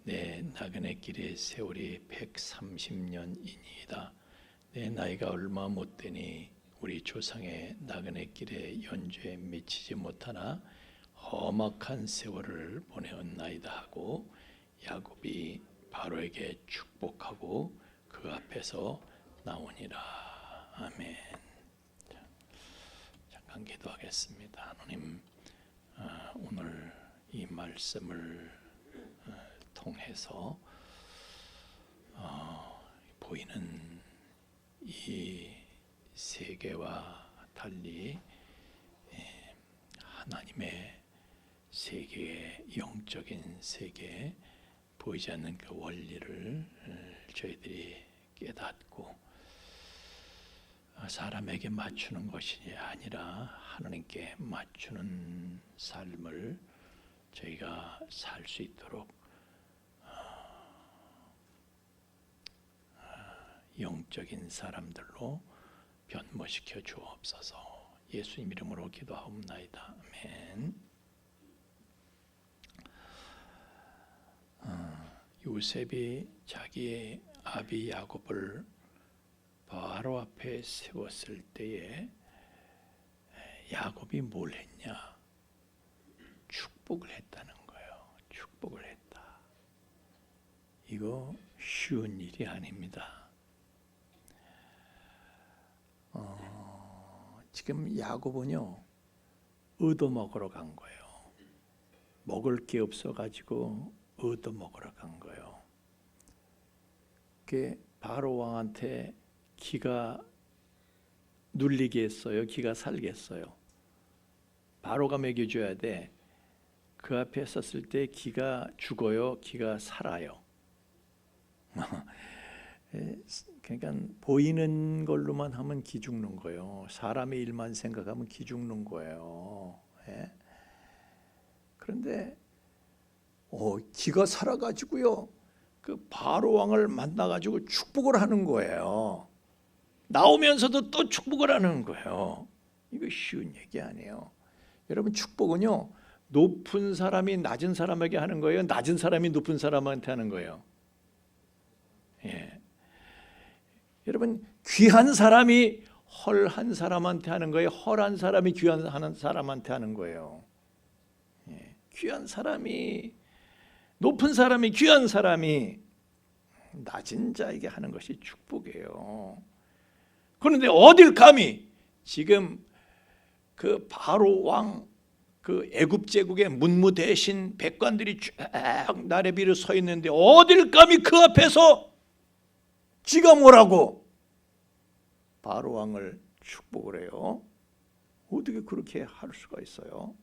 내 나그네 길의 세월이 130년이니이다. 내 나이가 얼마 못되니 우리 조상의 나그네 길의 연주에 미치지 못하나 험악한 세월을 보내었나이다 하고 야곱이 바로에게 축복하고 그 앞에서 나오니라. 아멘. 잠깐 기도하겠습니다. 하나님, 오늘 이 말씀을 통해서 보이는 이 세계와 달리 하나님의 세계의 영적인 세계, 보이지 않는 그 원리를 저희들이 깨닫고 사람에게 맞추는 것이 아니라 하나님께 맞추는 삶을 저희가 살 수 있도록 영적인 사람들로 변모시켜 주옵소서. 예수님 이름으로 기도하옵나이다. 아멘. 요셉이 자기의 아비 야곱을 바로 앞에 세웠을 때에 야곱이 뭘 했냐? 축복을 했다는 거예요. 축복을 했다. 이거 쉬운 일이 아닙니다. 지금 야곱은요, 얻어먹으러 간 거예요. 먹을 게 없어가지고 얻어먹으러 간 거예요. 그게 바로 왕한테 기가 눌리겠어요? 기가 살겠어요? 바로가 먹여줘야 돼. 그 앞에 섰을 때 기가 죽어요? 기가 살아요? 그러니까 보이는 걸로만 하면 기 죽는 거예요. 사람의 일만 생각하면 기 죽는 거예요. 그런데 기가 살아가지고요, 그 바로 왕을 만나가지고 축복을 하는 거예요. 나오면서도 또 축복을 하는 거예요. 이거 쉬운 얘기 아니에요. 여러분, 축복은요, 높은 사람이 낮은 사람에게 하는 거예요? 낮은 사람이 높은 사람한테 하는 거예요? 여러분, 귀한 사람이 헐한 사람한테 하는 거예요? 헐한 사람이 귀한 사람한테 하는 거예요? 귀한 사람이, 높은 사람이, 귀한 사람이 낮은 자에게 하는 것이 축복이에요. 그런데 어딜 감히 지금 그 바로 왕, 그 애굽 제국의 문무 대신 백관들이 쭉 나래비로 서 있는데 어딜 감히 그 앞에서 지가 뭐라고 바로 왕을 축복을 해요? 어떻게 그렇게 할 수가 있어요?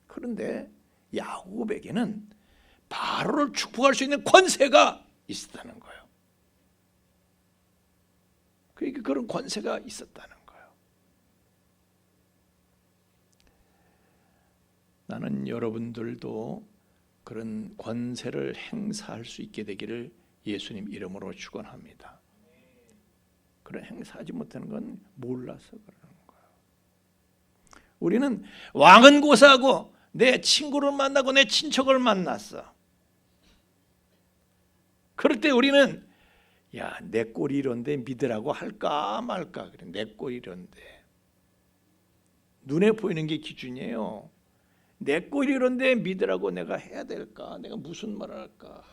그런데 야곱에게는 바로를 축복할 수 있는 권세가 있었다는 거예요. 그러니까 그런 권세가 있었다는 거예요. 나는 여러분들도 그런 권세를 행사할 수 있게 되기를 예수님 이름으로 축원합니다. 그런 행사하지 못하는 건 몰라서 그러는 거예요. 우리는 왕은 고사하고 내 친구를 만나고 내 친척을 만났어. 그럴 때 우리는 야, 내 꼴이 이런데 믿으라고 할까 말까. 그래, 내 꼴이 이런데. 눈에 보이는 게 기준이에요. 내 꼴이 이런데 믿으라고 내가 해야 될까? 내가 무슨 말을 할까?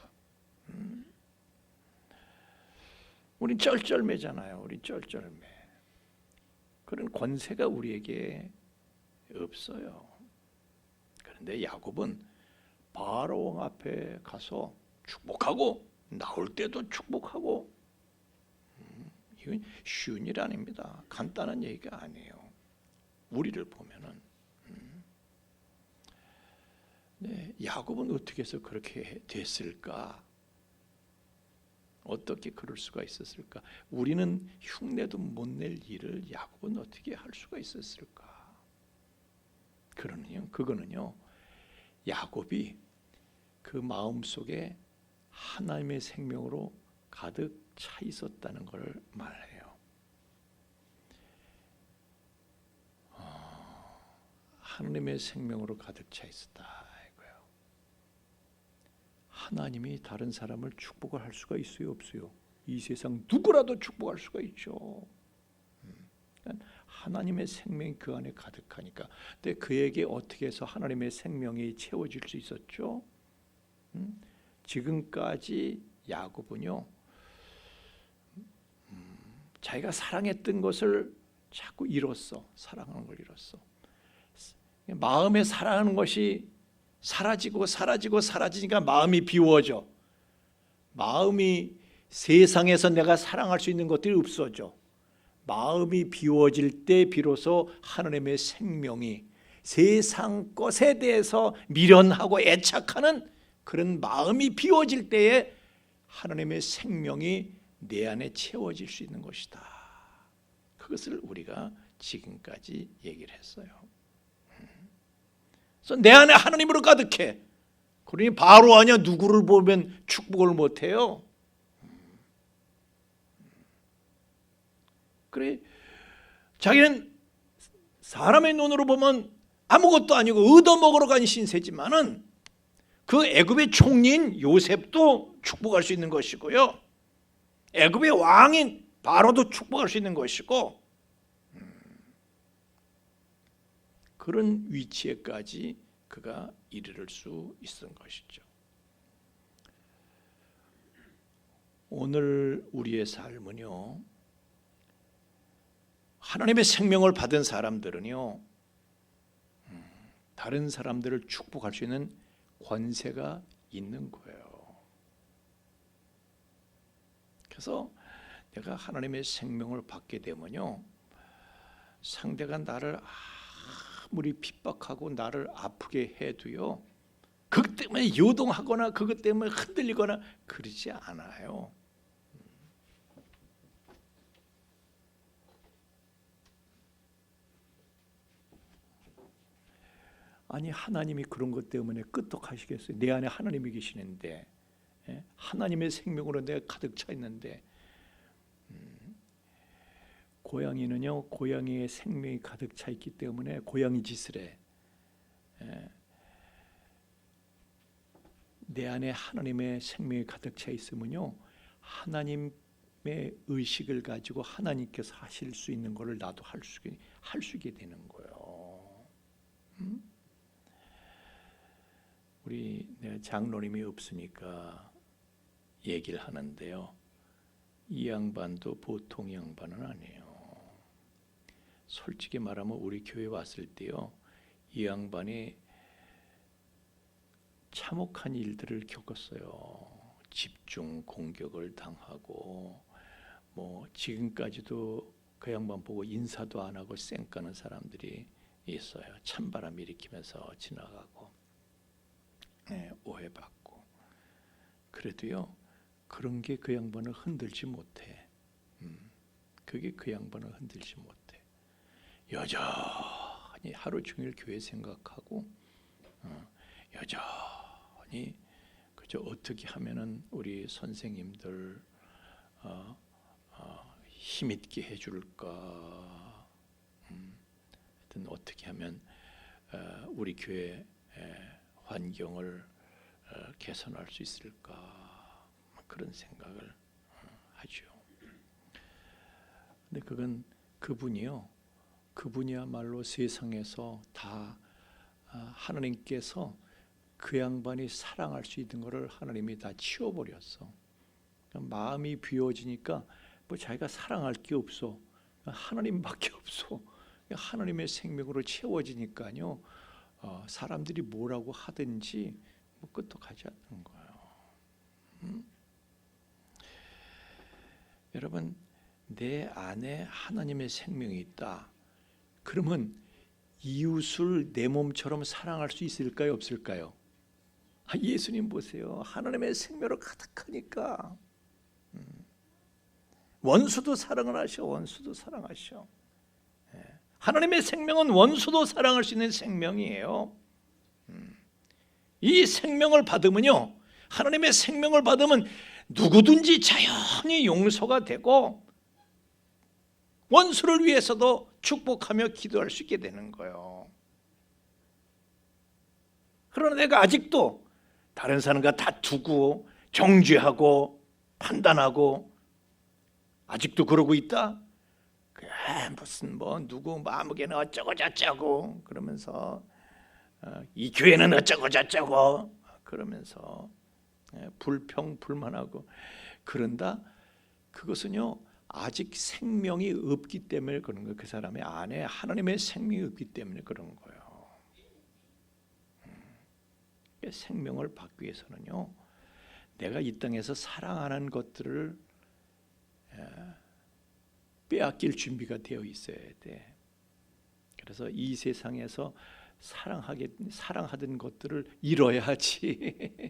우린 쩔쩔매잖아요. 우린 쩔쩔매. 그런 권세가 우리에게 없어요. 그런데 야곱은 바로 왕 앞에 가서 축복하고 나올 때도 축복하고, 이건 쉬운 일 아닙니다. 간단한 얘기가 아니에요. 우리를 보면은. 네, 야곱은 어떻게 해서 그렇게 됐을까? 어떻게 그럴 수가 있었을까? 우리는 흉내도 못 낼 일을 야곱은 어떻게 할 수가 있었을까? 그거는요, 야곱이 그 마음속에 하나님의 생명으로 가득 차 있었다는 걸 말해요. 하나님의 생명으로 가득 차 있었다 이거예요. 하나님이 다른 사람을 축복을 할 수가 있어요, 없어요? 이 세상 누구라도 축복할 수가 있죠. 하나님의 생명이 그 안에 가득하니까. 근데 그에게 어떻게 해서 하나님의 생명이 채워질 수 있었죠? 지금까지 야곱은요, 자기가 사랑했던 것을 자꾸 잃었어. 사랑하는 걸 잃었어. 마음에 사랑하는 것이 사라지니까 마음이 비워져. 마음이 세상에서 내가 사랑할 수 있는 것들이 없어져. 마음이 비워질 때 비로소 하나님의 생명이 세상 것에 대해서 미련하고 애착하는 그런 마음이 비워질 때에 하나님의 생명이 내 안에 채워질 수 있는 것이다. 그것을 우리가 지금까지 얘기를 했어요. 그래서 내 안에 하나님으로 가득해. 그러니 바로 아니야 누구를 보면 축복을 못해요. 그래, 자기는 사람의 눈으로 보면 아무것도 아니고 얻어먹으러 간 신세지만은 그 애굽의 총리인 요셉도 축복할 수 있는 것이고요, 애굽의 왕인 바로도 축복할 수 있는 것이고, 그런 위치에까지 그가 이르를 수 있는 것이죠. 오늘 우리의 삶은요, 하나님의 생명을 받은 사람들은요, 다른 사람들을 축복할 수 있는 권세가 있는 거예요. 그래서 내가 하나님의 생명을 받게 되면요, 상대가 나를 아무리 핍박하고 나를 아프게 해도요, 그것 때문에 요동하거나 그것 때문에 흔들리거나 그러지 않아요. 아니, 하나님이 그런 것 때문에 끄떡하시겠어요? 내 안에 하나님이 계시는데, 하나님의 생명으로 내가 가득 차 있는데. 고양이는요, 고양이의 생명이 가득 차 있기 때문에 고양이 짓을 해. 내 안에 하나님의 생명이 가득 차 있으면요, 하나님의 의식을 가지고 하나님께서 하실 수 있는 것을 나도 할 수 있게 되는 거예요. 우리 장로님이 없으니까 얘기를 하는데요, 이 양반도 보통 양반은 아니에요. 솔직히 말하면 우리 교회 왔을 때요, 이 양반이 참혹한 일들을 겪었어요. 집중 공격을 당하고, 지금까지도 그 양반 보고 인사도 안 하고 쌩까는 사람들이 있어요. 찬바람 일으키면서 지나가고, 오해받고. 그래도요, 그런 게 그 양반을 흔들지 못해. 그게 그 양반을 흔들지 못해. 여전히 하루 종일 교회 생각하고, 여전히 그저 어떻게 하면은 우리 선생님들 힘있게 해줄까, 하여튼 어떻게 하면 우리 교회 환경을 개선할 수 있을까, 그런 생각을 하죠. 근데 그분이야말로 세상에서 다 하나님께서 그 양반이 사랑할 수 있는 것을 하나님이 다 치워버렸어. 마음이 비워지니까 자기가 사랑할 게 없어. 하나님밖에 없어. 하나님의 생명으로 채워지니까요, 사람들이 뭐라고 하든지 끄떡하지 않는 거예요. 여러분, 내 안에 하나님의 생명이 있다. 그러면 이웃을 내 몸처럼 사랑할 수 있을까요, 없을까요? 예수님 보세요. 하나님의 생명으로 가득하니까 원수도 사랑을 하셔. 원수도 사랑하셔. 하나님의 생명은 원수도 사랑할 수 있는 생명이에요. 이 생명을 받으면요, 하나님의 생명을 받으면 누구든지 자연히 용서가 되고 원수를 위해서도 축복하며 기도할 수 있게 되는 거예요. 그러나 내가 아직도 다른 사람과 다투고 정죄하고 판단하고 아직도 그러고 있다? 그래, 무슨 뭐 누구 마음에는 어쩌고 저쩌고 그러면서 이 교회는 어쩌고 저쩌고 그러면서 불평 불만하고 그런다? 그것은요 아직 생명이 없기 때문에 그런 거예요. 그 사람의 안에 하나님의 생명이 없기 때문에 그런 거예요. 생명을 받기 위해서는요 내가 이 땅에서 사랑하는 것들을 빼앗길 준비가 되어 있어야 돼. 그래서 이 세상에서 사랑하던 것들을 잃어야지.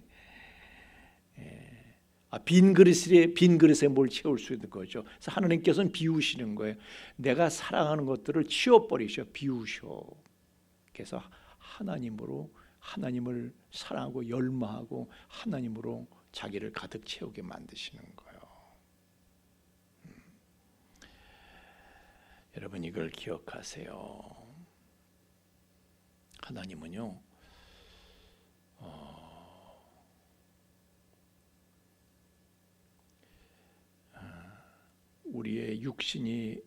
빈 그릇에 뭘 채울 수 있는 거죠. 그래서 하나님께서는 비우시는 거예요. 내가 사랑하는 것들을 치워버리셔, 비우셔. 그래서 하나님을 사랑하고 열망하고 하나님으로 자기를 가득 채우게 만드시는 거예요. 여러분 이걸 기억하세요. 하나님은요 우리의 육신이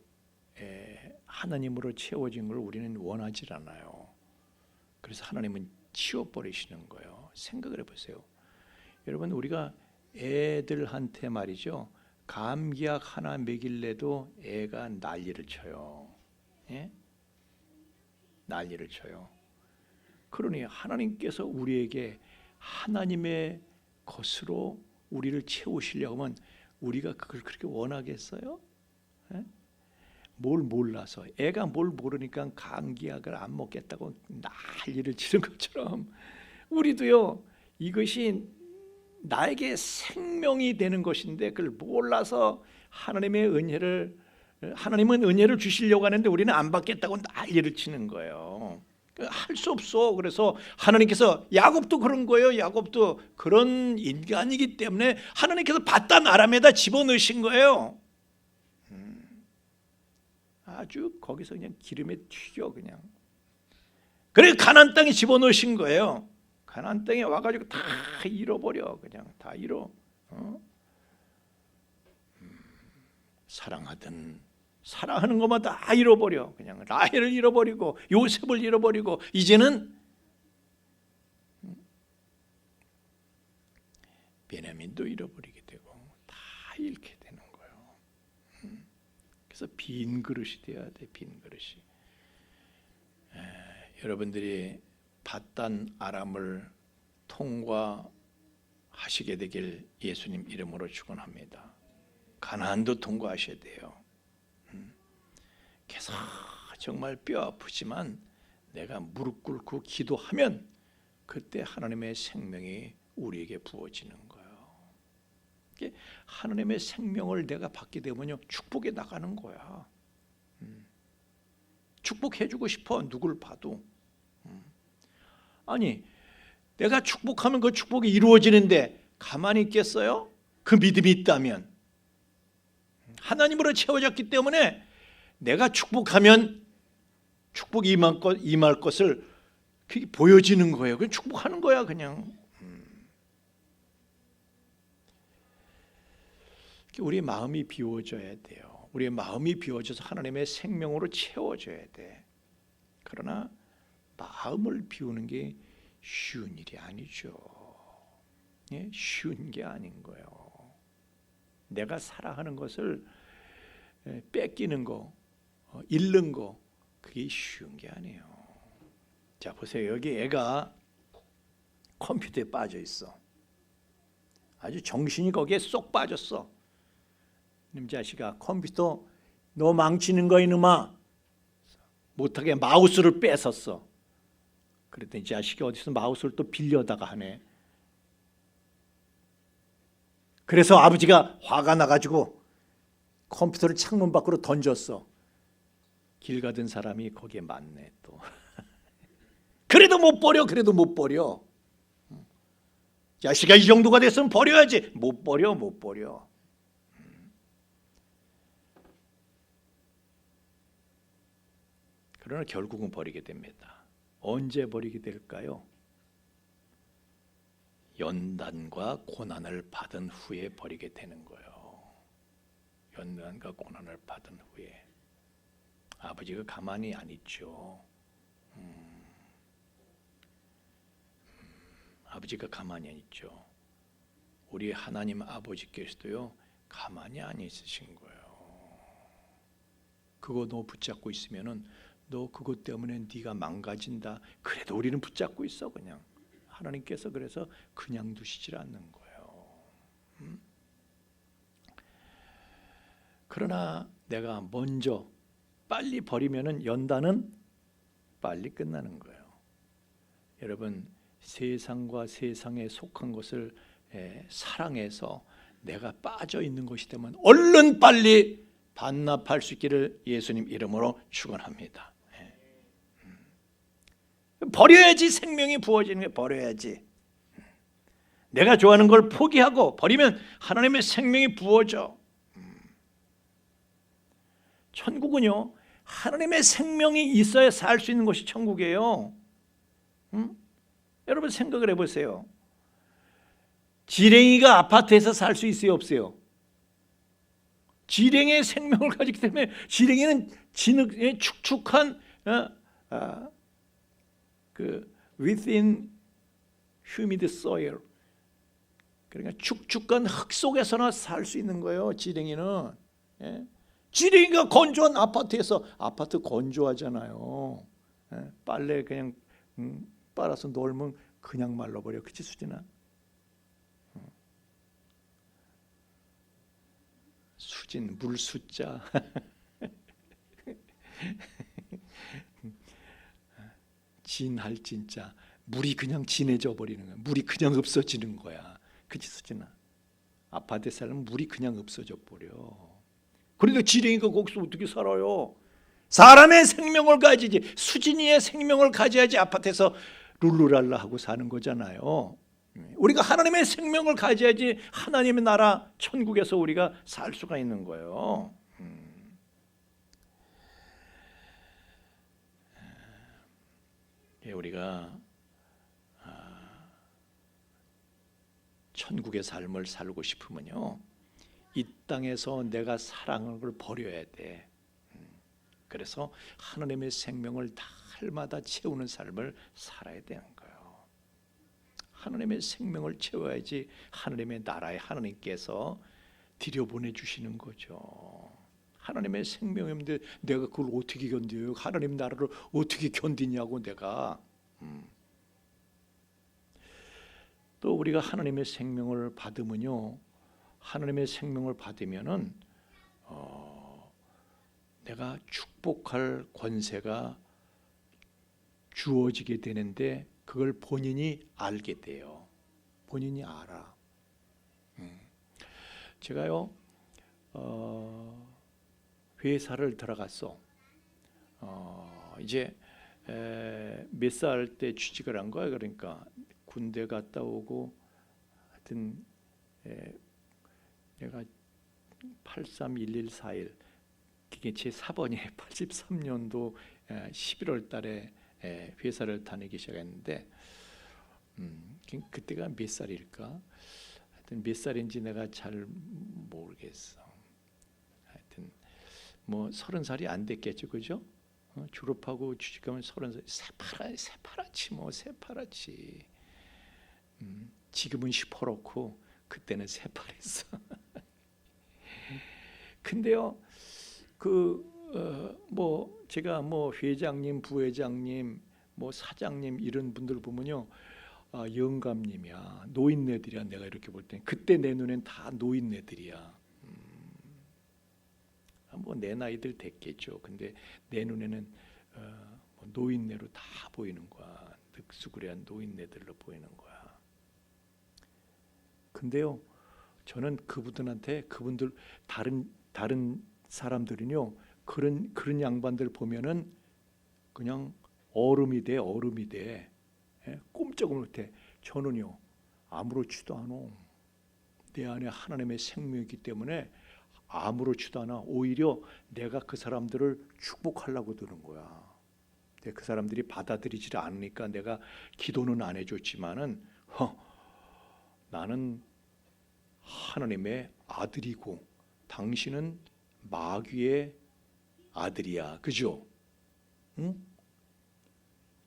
하나님으로 채워진 걸 우리는 원하지 않아요. 그래서 하나님은 치워버리시는 거예요. 생각을 해보세요. 여러분 우리가 애들한테 말이죠 감기약 하나 먹일래도 애가 난리를 쳐요. 예? 난리를 쳐요. 그러니 하나님께서 우리에게 하나님의 것으로 우리를 채우시려고 하면 우리가 그걸 그렇게 원하겠어요? 예? 뭘 몰라서 애가 뭘 모르니까 감기약을 안 먹겠다고 난리를 치는 것처럼 우리도요 이것이 나에게 생명이 되는 것인데 그걸 몰라서 하나님은 은혜를 주시려고 하는데 우리는 안 받겠다고 난리를 치는 거예요. 할 수 없어. 그래서 하나님께서 야곱도 그런 거예요. 야곱도 그런 인간이기 때문에 하나님께서 바단 아람에다 집어넣으신 거예요. 아주 거기서 그냥 기름에 튀겨 그냥. 그래 가나안 땅에 집어넣으신 거예요. 가나안 땅에 와가지고 다 잃어버려. 그냥 다 잃어. 사랑하는 것만 다 잃어버려. 그냥 라헬을 잃어버리고 요셉을 잃어버리고 이제는 베냐민도 잃어버리게 되고 다 잃게 되는 거예요. 그래서 빈 그릇이 돼야 돼. 빈 그릇이. 여러분들이 바단 아람을 통과하시게 되길 예수님 이름으로 축원합니다. 가나안도 통과하셔야 돼요. 계속 정말 뼈 아프지만 내가 무릎 꿇고 기도하면 그때 하나님의 생명이 우리에게 부어지는 거예요. 하나님의 생명을 내가 받게 되면요 축복에 나가는 거야. 축복해주고 싶어 누굴 봐도. 아니 내가 축복하면 그 축복이 이루어지는데 가만히 있겠어요? 그 믿음이 있다면 하나님으로 채워졌기 때문에 내가 축복하면 축복이 임할 것을 그게 보여지는 거예요. 그냥 축복하는 거야 그냥. 우리의 마음이 비워져야 돼요. 우리의 마음이 비워져서 하나님의 생명으로 채워져야 돼. 그러나 마음을 비우는 게 쉬운 일이 아니죠. 예? 쉬운 게 아닌 거예요. 내가 사랑하는 것을 뺏기는 거, 잃는 거 그게 쉬운 게 아니에요. 자 보세요. 여기 애가 컴퓨터에 빠져 있어. 아주 정신이 거기에 쏙 빠졌어. 님 자식아 컴퓨터 너 망치는 거 이놈아. 못하게 마우스를 뺏었어. 그랬더니 자식이 어디서 마우스를 또 빌려다가 하네. 그래서 아버지가 화가 나가지고 컴퓨터를 창문 밖으로 던졌어. 길 가던 사람이 거기에 맞네 또. 그래도 못 버려. 자식아 이 정도가 됐으면 버려야지. 못 버려. 그러나 결국은 버리게 됩니다. 언제 버리게 될까요? 연단과 고난을 받은 후에 버리게 되는 거예요. 연단과 고난을 받은 후에. 아버지가 가만히 안 있죠. 아버지가 가만히 안 있죠. 우리 하나님 아버지께서도요, 가만히 안 있으신 거예요. 그거 너 붙잡고 있으면은 너 그것 때문에 네가 망가진다. 그래도 우리는 붙잡고 있어. 그냥 하나님께서 그래서 그냥 두시질 않는 거예요. 그러나 내가 먼저 빨리 버리면은 연단은 빨리 끝나는 거예요. 여러분, 세상과 세상에 속한 것을 사랑해서 내가 빠져 있는 것이 되면 얼른 빨리 반납할 수 있기를 예수님 이름으로 축원합니다. 버려야지 생명이 부어지는 게. 버려야지. 내가 좋아하는 걸 포기하고 버리면 하나님의 생명이 부어져. 천국은요, 하나님의 생명이 있어야 살 수 있는 것이 천국이에요. 여러분 생각을 해보세요. 지렁이가 아파트에서 살 수 있어요, 없어요? 지렁이의 생명을 가지기 때문에 지렁이는 진흙의 축축한 within humid soil, 그러니까 축축한 흙 속에서나 살 수 있는 거예요. 지렁이는. 지렁이가 건조한 아파트에서, 아파트 건조하잖아요. 빨래 그냥 빨아서 놀면 그냥 말라버려. 그치 수진아? 수진 물 숫자. 진할 진짜. 물이 그냥 진해져 버리는 거야. 물이 그냥 없어지는 거야. 그치 수진아? 아파트에 살면 물이 그냥 없어져 버려. 그런데 지렁이가 거기서 어떻게 살아요? 사람의 생명을 가지지, 수진이의 생명을 가져야지 아파트에서 룰루랄라 하고 사는 거잖아요. 우리가 하나님의 생명을 가져야지 하나님의 나라 천국에서 우리가 살 수가 있는 거예요. 우리가 천국의 삶을 살고 싶으면요, 이 땅에서 내가 사랑하는 걸 버려야 돼. 그래서 하나님의 생명을 날마다 채우는 삶을 살아야 되는 거예요. 하나님의 생명을 채워야지 하나님의 나라에 하나님께서 들여보내주시는 거죠. 하나님의 생명인데 내가 그걸 어떻게 견뎌요? 하나님 나라를 어떻게 견디냐고 내가. 또 우리가 하나님의 생명을 받으면요, 하나님의 생명을 받으면은 내가 축복할 권세가 주어지게 되는데 그걸 본인이 알게 돼요. 본인이 알아. 제가요 회사를 들어갔어. 이제 몇 살 때 취직을 한 거야. 그러니까 군대 갔다 오고 하여튼 내가 831141 그게 제 4번이 83년도 11월 달에 회사를 다니기 시작했는데 그때가 몇 살일까? 하여튼 몇 살인지 내가 잘 모르겠어. 하여튼 뭐 30살이 안 됐겠죠, 그죠? 졸업하고 취직하면 30살. 새파랗지 뭐, 새파랗지. 지금은 시퍼렇고 그때는 새파랬어. 근데요, 뭐 제가 뭐 회장님, 부회장님, 뭐 사장님 이런 분들 보면요, 영감님이야, 노인네들이야. 내가 이렇게 볼 때 그때 내 눈엔 다 노인네들이야. 뭐 내 나이들 됐겠죠. 근데 내 눈에는 노인네로 다 보이는 거야. 늑수그레한 노인네들로 보이는 거야. 근데요, 저는 그분들 다른 사람들은요, 그런 양반들 보면은 그냥 얼음이 돼. 꼼짝을 못해. 저는요, 아무렇지도 않아. 내 안에 하나님의 생명이기 때문에 아무렇지도 않아. 오히려 내가 그 사람들을 축복하려고 드는 거야. 그 사람들이 받아들이지 않으니까 내가 기도는 안 해줬지만은 나는 하나님의 아들이고 당신은 마귀의 아들이야. 그죠? 응?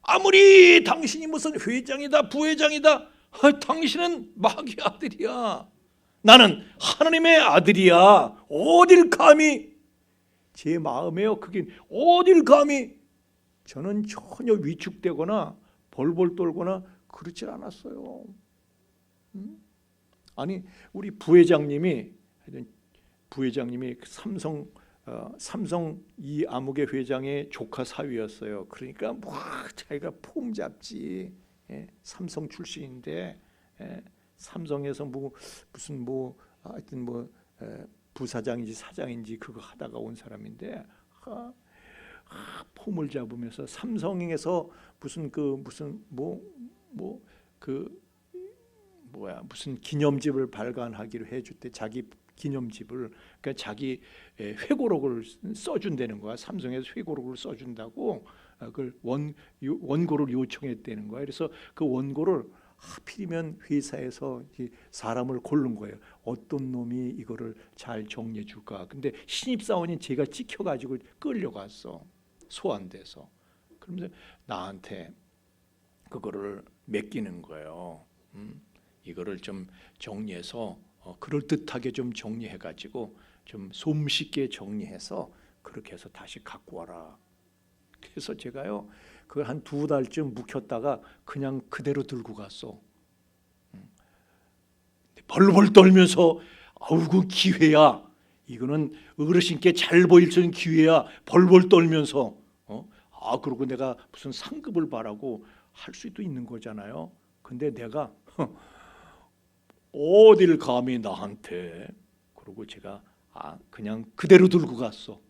아무리 당신이 무슨 회장이다 부회장이다, 당신은 마귀의 아들이야. 나는 하나님의 아들이야. 어딜 감히, 제 마음에요, 그게 어딜 감히. 저는 전혀 위축되거나 벌벌 떨거나 그렇지 않았어요. 아니, 우리 부회장님이 삼성 이 아무개 회장의 조카 사위였어요. 그러니까 뭐 자기가 폼 잡지. 삼성 출신인데 삼성에서 무슨 하여튼 부사장인지 사장인지 그거 하다가 온 사람인데 폼을 잡으면서 삼성에서 무슨 기념집을 발간하기로 해줬대. 자기 기념집을, 그러니까 자기 회고록을 써준다는 거야. 삼성에서 회고록을 써준다고 그걸 원고를 요청했다는 거야. 그래서 그 원고를 하필이면 회사에서 사람을 고른 거예요. 어떤 놈이 이거를 잘 정리해 줄까. 근데 신입사원인 제가 찍혀가지고 끌려갔어. 소환돼서. 그러면서 나한테 그거를 맡기는 거예요. 이거를 좀 정리해서 그럴듯하게 좀 정리해가지고 좀 솜씨있게 정리해서 그렇게 해서 다시 갖고 와라. 그래서 제가요 그걸 한 2달쯤 묵혔다가 그냥 그대로 들고 갔어. 벌벌 떨면서 아우 그 기회야. 이거는 어르신께 잘 보일 수 있는 기회야. 벌벌 떨면서 그러고 내가 무슨 상급을 바라고 할 수도 있는 거잖아요. 근데 내가 어딜 감히 나한테. 그러고 제가 그냥 그대로 들고 갔어.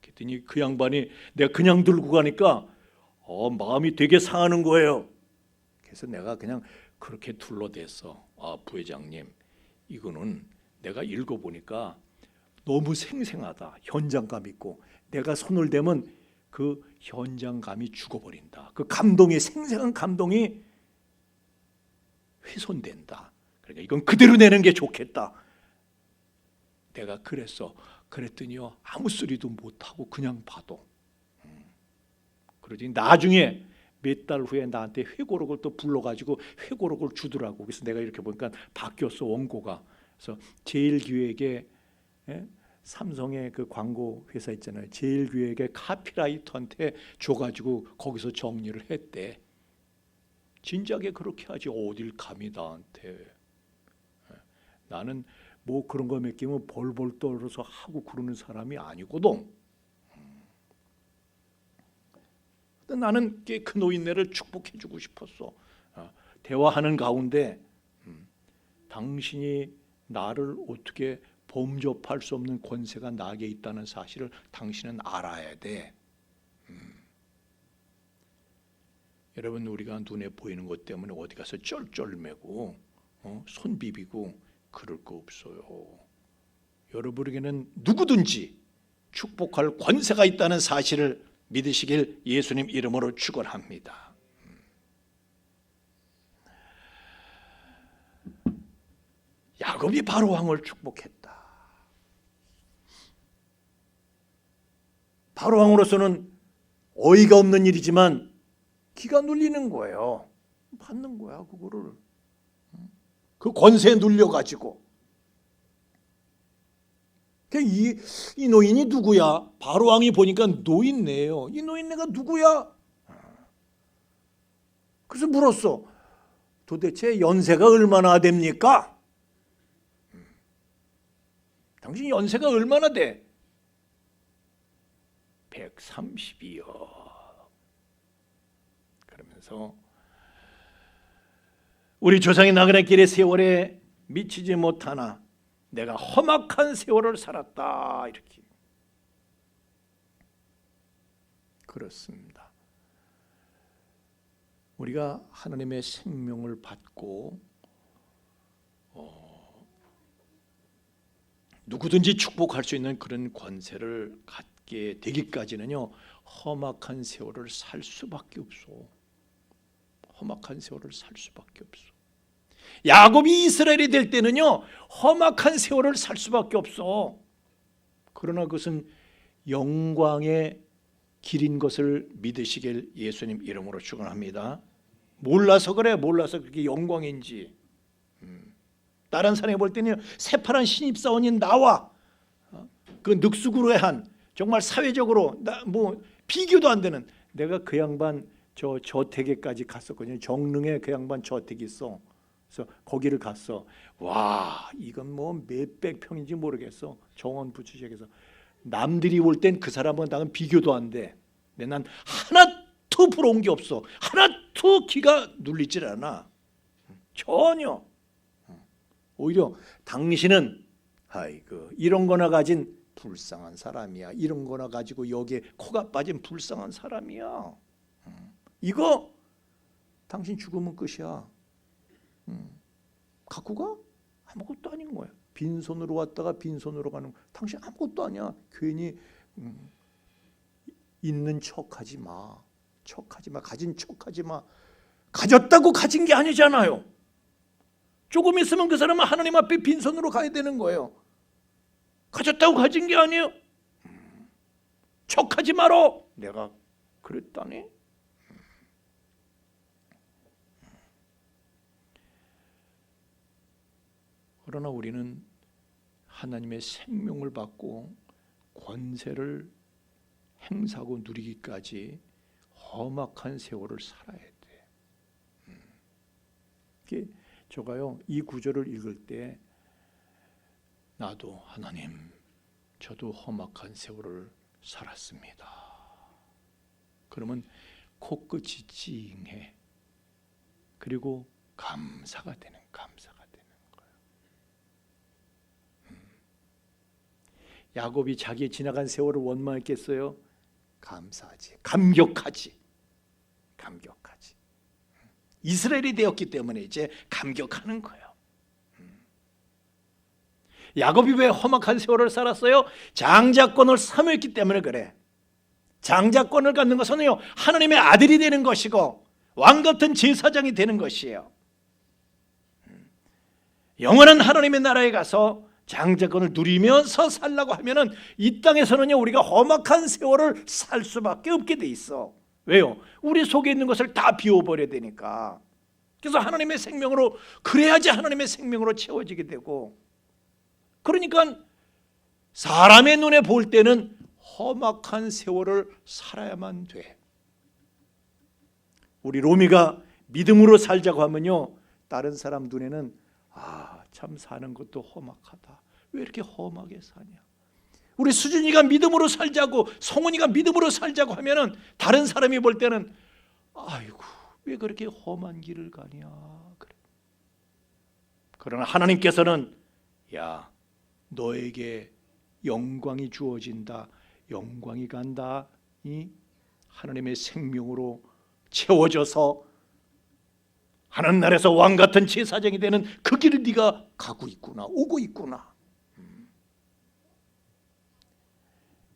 그랬더니 그 양반이 내가 그냥 들고 가니까 마음이 되게 상하는 거예요. 그래서 내가 그냥 그렇게 둘러댔어. 부회장님, 이거는 내가 읽어보니까 너무 생생하다. 현장감 있고 내가 손을 대면 그 현장감이 죽어버린다. 그 감동이, 생생한 감동이 훼손된다. 그러니까 이건 그대로 내는 게 좋겠다. 내가 그랬어. 그랬더니요 아무 소리도 못하고 그냥 봐도. 그러더니 나중에 몇 달 후에 나한테 회고록을 또 불러가지고 회고록을 주더라고. 그래서 내가 이렇게 보니까 바뀌었어, 원고가. 그래서 제일기획에 삼성의 그 광고 회사 있잖아요. 제일기획의 카피라이터한테 줘가지고 거기서 정리를 했대. 진작에 그렇게 하지 어딜 감히 나한테. 나는 뭐 그런 거 맡기면 벌벌 떨어서 하고 그러는 사람이 아니거든. 나는 그 노인네를 축복해주고 싶었어. 대화하는 가운데 당신이 나를 어떻게 범접할 수 없는 권세가 나에게 있다는 사실을 당신은 알아야 돼. 여러분, 우리가 눈에 보이는 것 때문에 어디 가서 쩔쩔매고 손 비비고 그럴 거 없어요. 여러분에게는 누구든지 축복할 권세가 있다는 사실을 믿으시길 예수님 이름으로 축원합니다. 야곱이 바로 왕을 축복했다. 바로 왕으로서는 어이가 없는 일이지만 기가 눌리는 거예요. 받는 거야 그거를. 그 권세에 눌려가지고. 이 노인이 누구야? 바로 왕이 보니까 노인네요. 이 노인네가 누구야? 그래서 물었어. 도대체 연세가 얼마나 됩니까? 당신 연세가 얼마나 돼? 130이요. 그러면서 우리 조상이 나그네 길의 세월에 미치지 못하나 내가 험악한 세월을 살았다. 이렇게. 그렇습니다. 우리가 하나님의 생명을 받고 누구든지 축복할 수 있는 그런 권세를 갖게 되기까지는요 험악한 세월을 살 수밖에 없어. 험악한 세월을 살 수밖에 없어. 야곱이 이스라엘이 될 때는요, 험악한 세월을 살 수밖에 없어. 그러나 그것은 영광의 길인 것을 믿으시길 예수님 이름으로 축원합니다. 몰라서 그래, 몰라서 그게 영광인지. 다른 사람이 볼 때는 새파란 신입사원인 나와 그 늑수구레한 정말 사회적으로 뭐 비교도 안 되는, 내가 그 양반 저 저택에까지 갔었거든요. 정릉에 그 양반 저택이 있어. 그래서 거기를 갔어. 와, 이건 뭐 몇백 평인지 모르겠어. 정원 부추역에서 남들이 올 땐 그 사람은 나는 비교도 안 돼. 근데 난 하나도 부러운 게 없어. 하나도 기가 눌리질 않아. 전혀. 오히려 당신은 아이고 이런 거나 가진 불쌍한 사람이야. 이런 거나 가지고 여기에 코가 빠진 불쌍한 사람이야. 이거 당신 죽으면 끝이야. 갖고 가? 아무것도 아닌 거야. 빈손으로 왔다가 빈손으로 가는 거야. 당신 아무것도 아니야. 괜히 있는 척하지 마. 척하지 마. 가진 척하지 마. 가졌다고 가진 게 아니잖아요. 조금 있으면 그 사람은 하나님 앞에 빈손으로 가야 되는 거예요. 가졌다고 가진 게 아니에요. 척하지 마라. 내가 그랬다니. 그러나 우리는 하나님의 생명을 받고 권세를 행사하고 누리기까지 험악한 세월을 살아야 돼. 이게 제가요 이 구절을 읽을 때 나도 하나님 저도 험악한 세월을 살았습니다. 그러면 코끝이 찡해. 그리고 감사가 되는 거예요. 야곱이 자기의 지나간 세월을 원망했겠어요? 감사하지. 감격하지. 이스라엘이 되었기 때문에 이제 감격하는 거예요. 야곱이 왜 험악한 세월을 살았어요? 장자권을 사모했기 때문에 그래. 장자권을 갖는 것은요 하나님의 아들이 되는 것이고 왕 같은 제사장이 되는 것이에요. 영원한 하나님의 나라에 가서 장자권을 누리면서 살라고 하면은 이 땅에서는요 우리가 험악한 세월을 살 수밖에 없게 돼 있어. 왜요? 우리 속에 있는 것을 다 비워버려야 되니까. 그래서 하나님의 생명으로, 그래야지 하나님의 생명으로 채워지게 되고, 그러니까 사람의 눈에 볼 때는 험악한 세월을 살아야만 돼. 우리 로미가 믿음으로 살자고 하면요 다른 사람 눈에는 참 사는 것도 험악하다. 왜 이렇게 험하게 사냐. 우리 수진이가 믿음으로 살자고, 성훈이가 믿음으로 살자고 하면은 다른 사람이 볼 때는 아이고 왜 그렇게 험한 길을 가냐 그래. 그러나 하나님께서는 야 너에게 영광이 주어진다. 영광이 간다. 이 하나님의 생명으로 채워져서 하늘나라에서 왕같은 제사장이 되는 그 길을 네가 가고 있구나. 오고 있구나.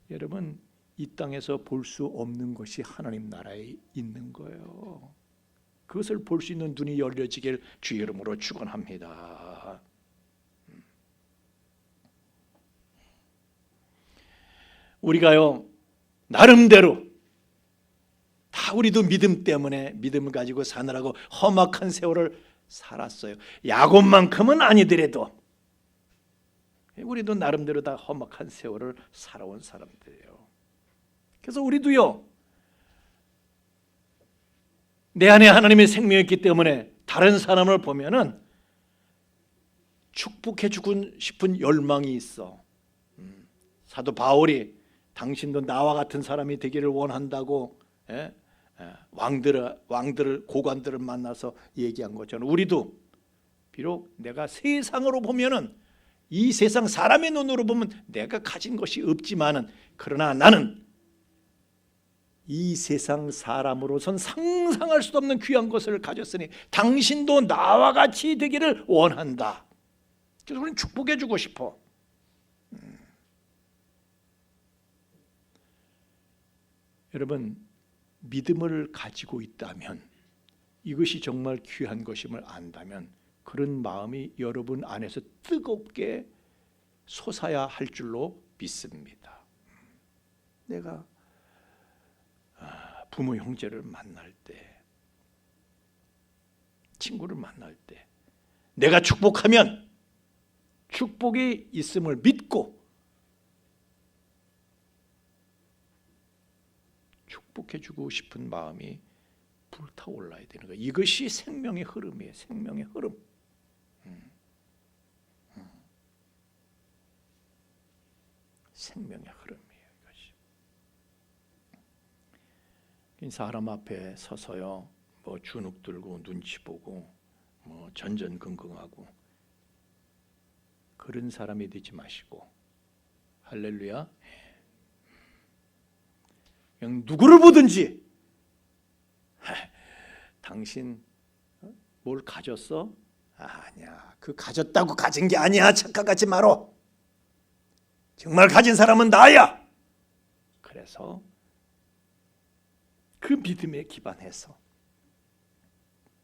여러분 이 땅에서 볼 수 없는 것이 하나님 나라에 있는 거예요. 그것을 볼 수 있는 눈이 열려지길 주 이름으로 축원합니다. 우리가요 나름대로 다 우리도 믿음 때문에 믿음을 가지고 사느라고 험악한 세월을 살았어요. 야곱만큼은 아니더라도 우리도 나름대로 다 험악한 세월을 살아온 사람들이에요. 그래서 우리도요 내 안에 하나님의 생명이 있기 때문에 다른 사람을 보면은 축복해 주고 싶은 열망이 있어. 사도 바울이 당신도 나와 같은 사람이 되기를 원한다고 왕들을 고관들을 만나서 얘기한 것처럼 우리도 비록 내가 세상으로 보면은 이 세상 사람의 눈으로 보면 내가 가진 것이 없지만은 그러나 나는 이 세상 사람으로선 상상할 수도 없는 귀한 것을 가졌으니 당신도 나와 같이 되기를 원한다. 그래서 우리는 축복해 주고 싶어. 여러분 믿음을 가지고 있다면 이것이 정말 귀한 것임을 안다면 그런 마음이 여러분 안에서 뜨겁게 솟아야 할 줄로 믿습니다. 내가 부모 형제를 만날 때, 친구를 만날 때 내가 축복하면 축복이 있음을 믿고 축복해주고 싶은 마음이 불타올라야 되는 거예요. 이것이 생명의 흐름이에요. 생명의 흐름. 생명의 흐름이에요. 이것이. 사람 앞에 서서요, 뭐 주눅 들고 눈치 보고 뭐 전전긍긍하고 그런 사람이 되지 마시고, 할렐루야. 그냥 누구를 보든지 당신 뭘 가졌어? 아니야. 그 가졌다고 가진 게 아니야. 착각하지 마라. 정말 가진 사람은 나야. 그래서 그 믿음에 기반해서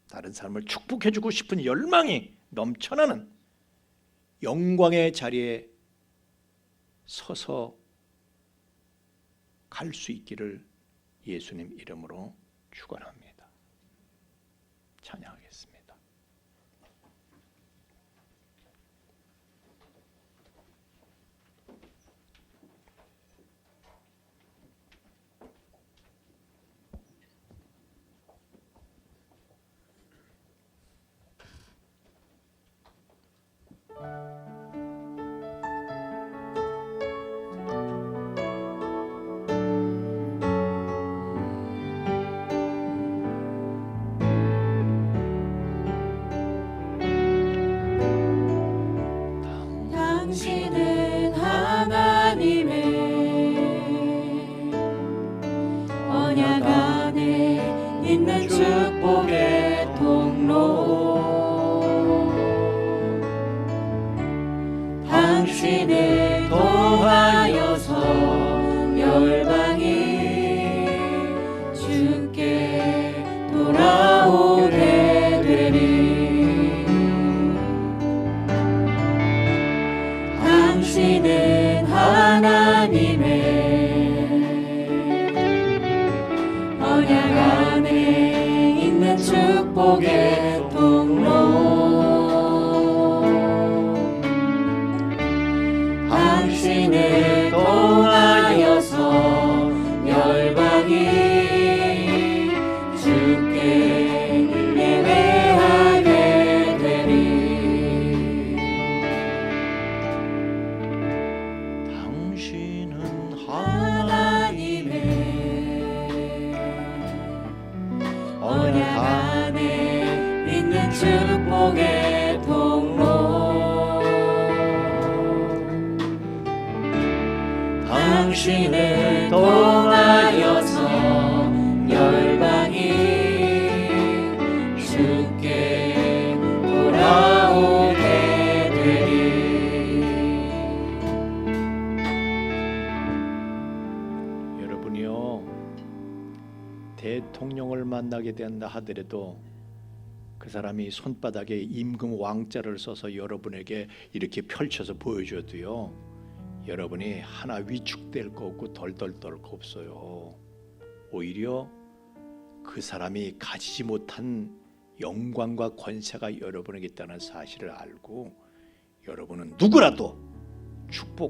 다른 사람을 축복해주고 싶은 열망이 넘쳐나는 영광의 자리에 서서 갈 수 있기를 예수님 이름으로 축원합니다. 찬양하겠습니다. 당신은 하나님의 언약 안에 있는 축복의 통로, 당신을 통하여서 열방이 주께 돌아오게 되리. 당신은 하나님의 언약 안에 있는 축복의 통로, 당신을 통하여서 열방이 주께 예배하게 되리. 당신은 하나님의 언약 안에 있는 축복의 통로, 당신을 통하여서 열방이 주께 돌아오게 되리. 여러분이요, 대통령을 만나게 된다 하더라도 그 사람이 손바닥에 임금 왕자를 써서 여러분에게 이렇게 펼쳐서 보여줘도요, 여러분이 하나 위축될 거 없고 덜덜 떨 거 없어요. 오히려 그 사람이 가지지 못한 영광과 권세가 여러분에게 있다는 사실을 알고 여러분은 누구라도 축복